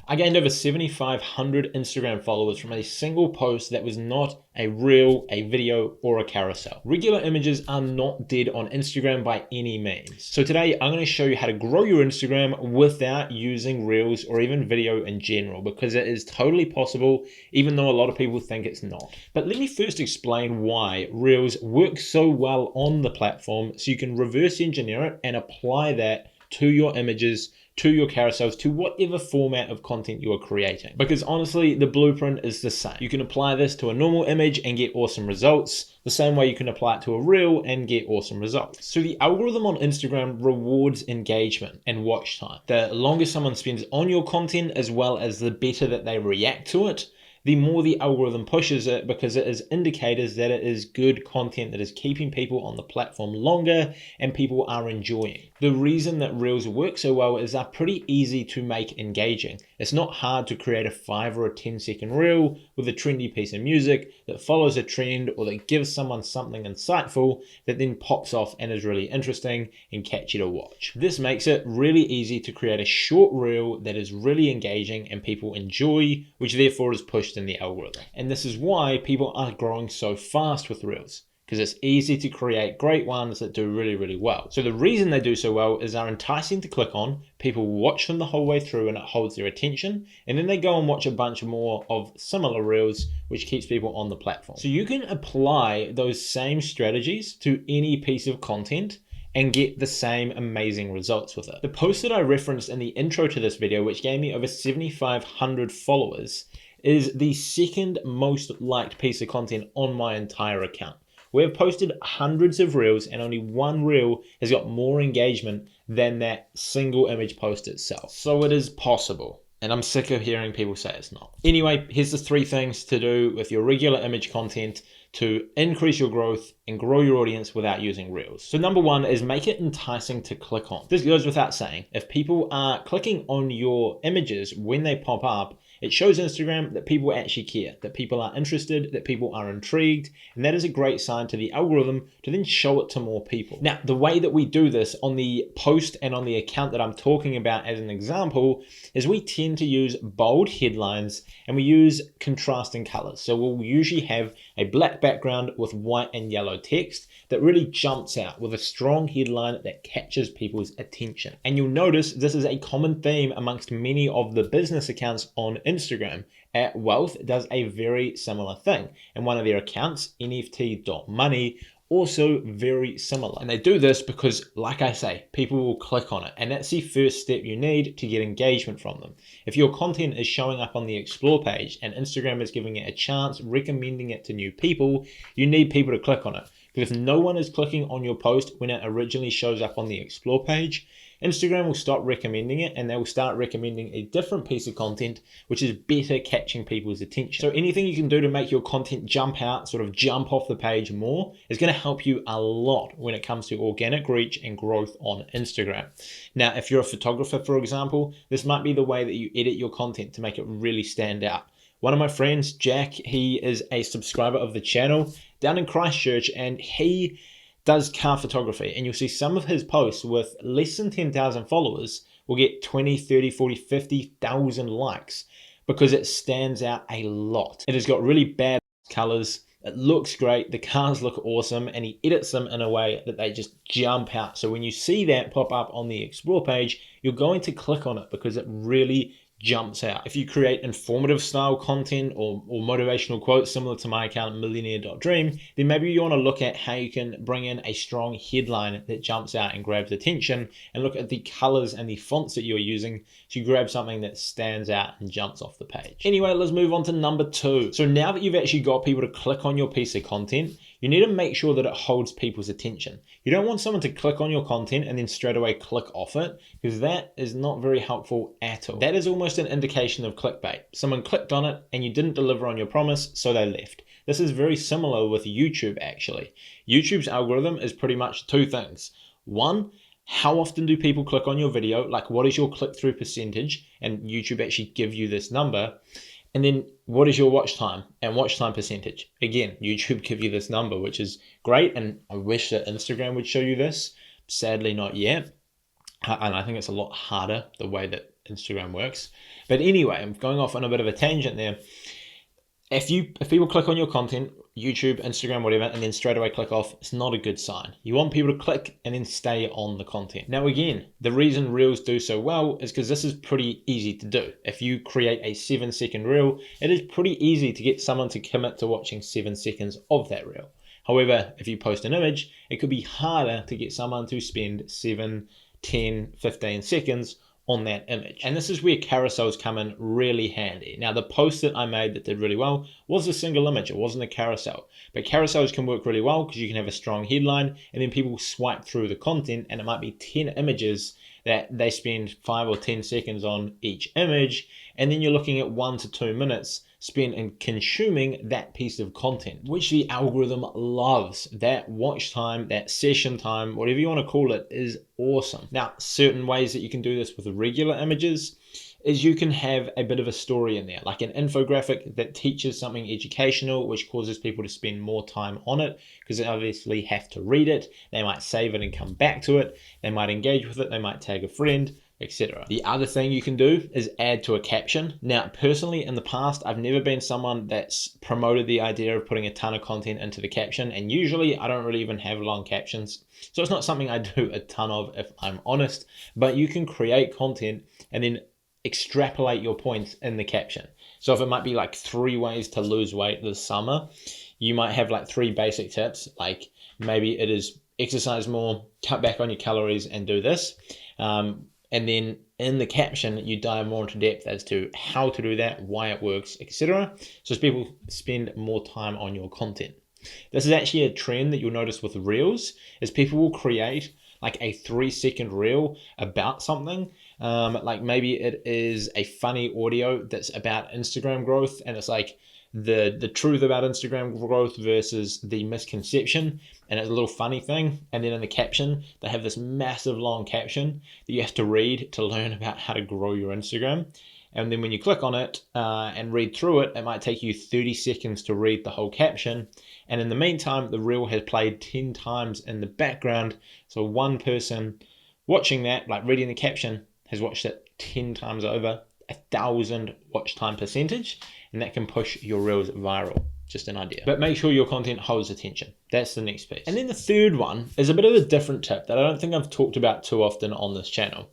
I gained over 7,500 Instagram followers from a single post that was not a reel, a video, or a carousel. Regular images are not dead on Instagram by any means. So today I'm going to show you how to grow your Instagram without using reels or even video in general, because it is totally possible, even though a lot of people think it's not. But let me first explain why reels work so well on the platform, so you can reverse engineer it and apply that to your images, to your carousels, to whatever format of content you are creating. Because honestly, the blueprint is the same. You can apply this to a normal image and get awesome results, the same way you can apply it to a reel and get awesome results. So the algorithm on Instagram rewards engagement and watch time. The longer someone spends on your content, as well as the better that they react to it, the more the algorithm pushes it, because it is indicators that it is good content that is keeping people on the platform longer and people are enjoying. The reason that reels work so well is they're pretty easy to make engaging. It's not hard to create a 5 or a 10-second reel with a trendy piece of music that follows a trend or that gives someone something insightful that then pops off and is really interesting and catchy to watch. This makes it really easy to create a short reel that is really engaging and people enjoy, which therefore is pushed in the algorithm. And this is why people are growing so fast with reels, because it's easy to create great ones that do really, really well. So the reason they do so well is they're enticing to click on, people watch them the whole way through and it holds their attention, and then they go and watch a bunch more of similar reels, which keeps people on the platform. So you can apply those same strategies to any piece of content and get the same amazing results with it. The post that I referenced in the intro to this video, which gave me over 7,500 followers, is the second most liked piece of content on my entire account. We have posted hundreds of reels and only one reel has got more engagement than that single image post itself. So it is possible. And I'm sick of hearing people say it's not. Anyway, here's the 3 things to do with your regular image content to increase your growth and grow your audience without using reels. So number 1 is make it enticing to click on. This goes without saying. If people are clicking on your images when they pop up, it shows Instagram that people actually care, that people are interested, that people are intrigued, and that is a great sign to the algorithm to then show it to more people. Now, the way that we do this on the post and on the account that I'm talking about as an example is we tend to use bold headlines and we use contrasting colors. So we'll usually have a black background with white and yellow text that really jumps out with a strong headline that catches people's attention. And you'll notice this is a common theme amongst many of the business accounts on Instagram. Wealth does a very similar thing. And one of their accounts, nft.money, also very similar. And they do this because, like I say, people will click on it. And that's the first step you need to get engagement from them. If your content is showing up on the explore page and Instagram is giving it a chance, recommending it to new people, you need people to click on it. Because if no one is clicking on your post when it originally shows up on the explore page, Instagram will stop recommending it and they will start recommending a different piece of content, which is better catching people's attention. So anything you can do to make your content jump out, sort of jump off the page more, is going to help you a lot when it comes to organic reach and growth on Instagram. Now, if you're a photographer, for example, this might be the way that you edit your content to make it really stand out. One of my friends, Jack, he is a subscriber of the channel down in Christchurch, and he does car photography, and you'll see some of his posts with less than 10,000 followers will get 20, 30, 40, 50,000 likes because it stands out a lot. It has got really bad colors. It looks great. The cars look awesome, and he edits them in a way that they just jump out. So when you see that pop up on the explore page, you're going to click on it because it really jumps out. If you create informative style content or motivational quotes similar to my account millionaire.dream, then maybe you want to look at how you can bring in a strong headline that jumps out and grabs attention, and look at the colors and the fonts that you're using to grab something that stands out and jumps off the page. Anyway, let's move on to number 2. So now that you've actually got people to click on your piece of content, you need to make sure that it holds people's attention. You don't want someone to click on your content and then straight away click off it, because that is not very helpful at all. That is almost an indication of clickbait. Someone clicked on it and you didn't deliver on your promise, so they left. This is very similar with YouTube actually. YouTube's algorithm is pretty much 2 things. 1, how often do people click on your video? Like, what is your click-through percentage? And YouTube actually give you this number. And then what is your watch time and watch time percentage? Again, YouTube give you this number, which is great. And I wish that Instagram would show you this. Sadly, not yet. And I think it's a lot harder the way that Instagram works. But anyway, I'm going off on a bit of a tangent there. If people click on your content, YouTube, Instagram, whatever, and then straight away click off, it's not a good sign. You want people to click and then stay on the content. Now again, the reason Reels do so well is because this is pretty easy to do. If you create a 7-second Reel, it is pretty easy to get someone to commit to watching 7 seconds of that Reel. However, if you post an image, it could be harder to get someone to spend 7, 10, 15 seconds on that image. And this is where carousels come in really handy. Now, the post that I made that did really well was a single image. It wasn't a carousel. But carousels can work really well because you can have a strong headline and then people swipe through the content and it might be 10 images that they spend 5 or 10 seconds on each image. And then you're looking at 1 to 2 minutes spent in consuming that piece of content, which the algorithm loves. That watch time, that session time, whatever you want to call it, is awesome. Now, certain ways that you can do this with regular images is you can have a bit of a story in there, like an infographic that teaches something educational, which causes people to spend more time on it because they obviously have to read it. They might save it and come back to it. They might engage with it. They might tag a friend, etc. The other thing you can do is add to a caption. Now, personally, in the past, I've never been someone that's promoted the idea of putting a ton of content into the caption, and usually I don't really even have long captions. So it's not something I do a ton of, if I'm honest, but you can create content and then extrapolate your points in the caption. So if it might be like 3 ways to lose weight this summer, you might have like 3 basic tips, like maybe it is exercise more, cut back on your calories, and do this. And then in the caption, you dive more into depth as to how to do that, why it works, etc. So as people spend more time on your content. This is actually a trend that you'll notice with Reels, is people will create like a 3-second Reel about something. Like maybe it is a funny audio that's about Instagram growth, and it's like the truth about Instagram growth versus the misconception, and it's a little funny thing. And then in the caption, they have this massive long caption that you have to read to learn about how to grow your Instagram. And then when you click on it and read through it, it might take you 30 seconds to read the whole caption. And in the meantime, the Reel has played 10 times in the background. So one person watching that, like reading the caption, has watched it 10 times over, 1,000 watch time percentage, and that can push your Reels viral. Just an idea. But make sure your content holds attention. That's the next piece. And then the third one is a bit of a different tip that I don't think I've talked about too often on this channel.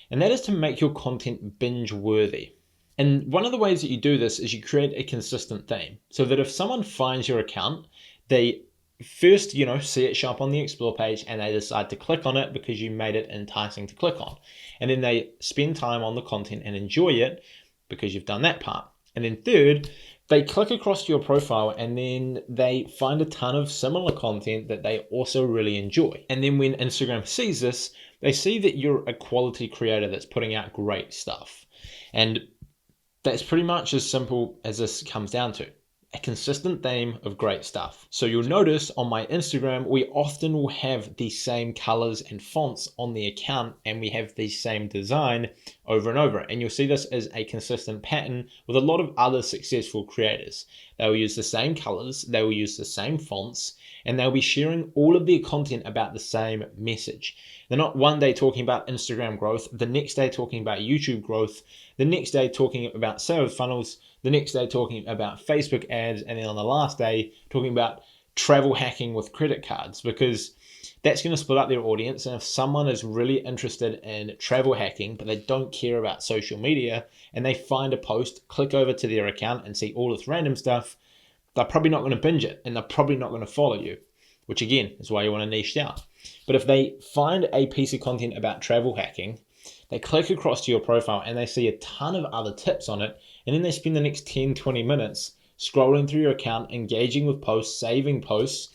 And that is to make your content binge worthy. And one of the ways that you do this is you create a consistent theme, so that if someone finds your account, they first, see it show up on the explore page and they decide to click on it because you made it enticing to click on. And then they spend time on the content and enjoy it because you've done that part. And then third, they click across to your profile and then they find a ton of similar content that they also really enjoy. And then when Instagram sees this, they see that you're a quality creator that's putting out great stuff. And that's pretty much as simple as this comes down to. A consistent theme of great stuff. So you'll notice on my Instagram, we often will have the same colors and fonts on the account, and we have the same design over and over. And you'll see this as a consistent pattern with a lot of other successful creators. They will use the same colors, they will use the same fonts, and they'll be sharing all of their content about the same message. They're not one day talking about Instagram growth, the next day talking about YouTube growth, the next day talking about sales funnels, the next day talking about Facebook ads, and then on the last day talking about travel hacking with credit cards, because that's going to split up their audience. And if someone is really interested in travel hacking, but they don't care about social media, and they find a post, click over to their account and see all this random stuff, they're probably not going to binge it, and they're probably not going to follow you, which again is why you want to niche down. But if they find a piece of content about travel hacking, they click across to your profile and they see a ton of other tips on it, and then they spend the next 10-20 minutes scrolling through your account, engaging with posts, saving posts,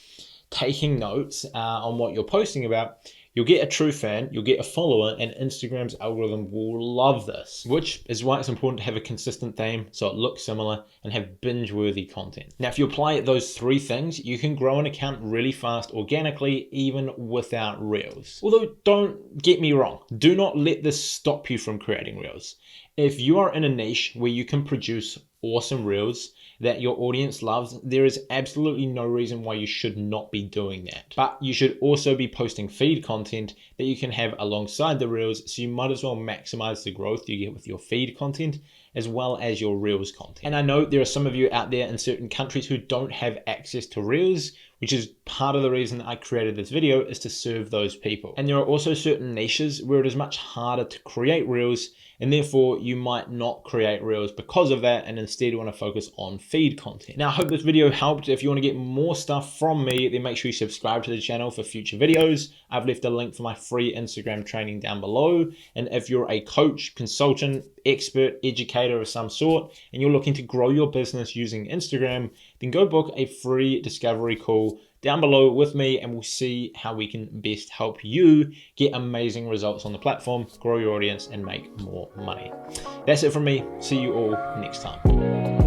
taking notes on what you're posting about. You'll get a true fan, you'll get a follower, and Instagram's algorithm will love this, which is why it's important to have a consistent theme so it looks similar and have binge-worthy content. Now, if you apply those 3 things, you can grow an account really fast organically, even without Reels. Although, don't get me wrong, do not let this stop you from creating Reels. If you are in a niche where you can produce awesome reels that your audience loves, there is absolutely no reason why you should not be doing that. But you should also be posting feed content that you can have alongside the reels, so you might as well maximize the growth you get with your feed content as well as your reels content. And I know there are some of you out there in certain countries who don't have access to reels, which is part of the reason that I created this video, is to serve those people. And there are also certain niches where it is much harder to create reels, and therefore you might not create reels because of that, and instead you want to focus on feed content. Now, I hope this video helped. If you want to get more stuff from me, then make sure you subscribe to the channel for future videos. I've left a link for my free Instagram training down below. And if you're a coach, consultant, expert, educator of some sort, and you're looking to grow your business using Instagram, then go book a free discovery call down below with me, and we'll see how we can best help you get amazing results on the platform, grow your audience, and make more money. That's it from me. See you all next time.